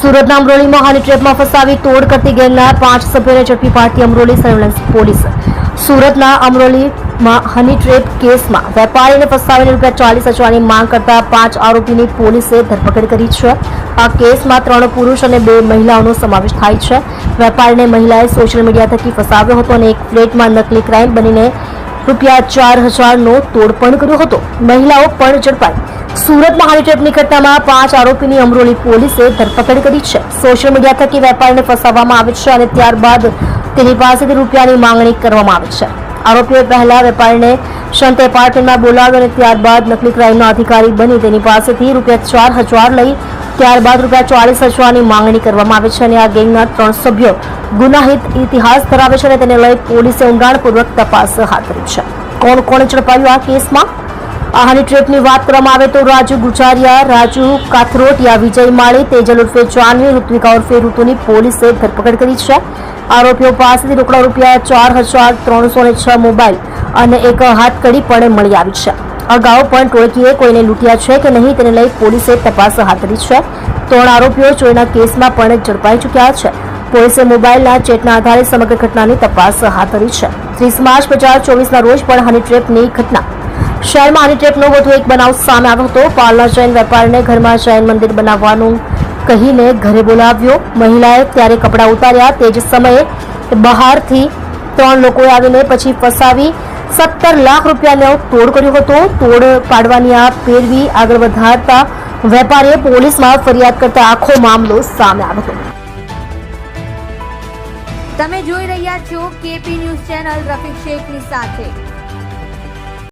સુરતના અમરોલીમાં હની ટ્રેપમાં ફસાવી તોડ કરતી ગેંગના 5 સભ્યોને ઝડપી પાડતી અમરોલી સર્વેલન્સ પોલીસ. સુરતના અમરોલીમાં હની ટ્રેપ કેસમાં વેપારીને ફસાવીને ₹40,000ની માંગ કરતા 5 આરોપીની પોલીસે ધરપકડ કરી છે. આ કેસમાં 3 પુરુષ અને 2 મહિલાઓનો સમાવેશ થાય છે. વેપારીને મહિલાએ સોશિયલ મીડિયા થકી ફસાવ્યો હતો અને એક ફ્લેટમાં નકલી ક્રાઇમ બનીને ₹4,000નો તોડ પણ કર્યો હતો. મહિલાઓ પણ ઝડપાઈ. સુરતમાં હની ટ્રેપની ઘટનામાં 5 આરોપીની અમરોલી પોલીસે ધરપકડ કરી છે. સોશિયલ મીડિયા થકી વેપારીને ફસાવવામાં આવે છે અને ત્યારબાદ તેની પાસેથી રૂપિયાની માંગણી કરવામાં આવે છે. આરોપીઓએ પહેલા વેપારીને શાંત એપાર્ટમેન્ટમાં બોલાવ્યો અને ત્યારબાદ નકલી ક્રાઇમના અધિકારી બની તેની પાસેથી ₹4,000 લઈ ત્યારબાદ ₹40,000ની માંગણી કરવામાં આવે છે અને આ ગેંગના 3 સભ્યો ગુનાહિત ઇતિહાસ ધરાવે છે અને તેને લઈ પોલીસે ઊંડાણપૂર્વક તપાસ હાથ ધરી છે. કોણ કોણે ઝડપાયું આ કેસમાં? આ હની ટ્રેપની વાત કરવામાં આવે તો રાજુ ગુજારિયા, રાજુ કાથરોટિયા, વિજય માળી, તેજલ ઉર્ફે જાનવી, ઋત્વિકા ઉર્ફે ઋતુની પોલીસે ધરપકડ કરી છે. આરોપીઓ પાસેથી રોકડા ₹4,306 મોબાઈલ અને એક હાથકડી પણ મળી આવી છે. અગાઉ પણ ટોળકીએ કોઈને લૂંટ્યા છે કે નહીં તેને લઈ પોલીસે તપાસ હાથ ધરી છે. 3 આરોપીઓ ચોરીના કેસમાં પણ ઝડપાઈ ચૂક્યા છે. પોલીસે મોબાઈલના ચેટના આધારે સમગ્ર ઘટનાની તપાસ હાથ ધરી છે. 30 માર્ચ 2024ના રોજ પણ હની ટ્રેપની ઘટના શહેરમાં હની ટ્રેપનો વધુ એક બનાવ સામે આવ્યો હતો. પાલના જૈન વેપારીને ઘરમાં જૈન મંદિર બનાવવાનું કહીને ઘરે બોલાવ્યો. મહિલાએ ત્યારે કપડાં ઉતાર્યા. તે જ સમયે બહારથી 3 લોકોએ આવીને પછી ફસાવી ₹17 લાખ તોડ કર્યો હતો. તોડ પાડવાની આ પેરવી આગળ વધારતા વેપારીએ પોલીસમાં ફરિયાદ કરતા આખો મામલો સામે આવ્યો હતો. તમે જોઈ રહ્યા છો કેપી ન્યૂઝ ચેનલ રફીક શેખની સાથે.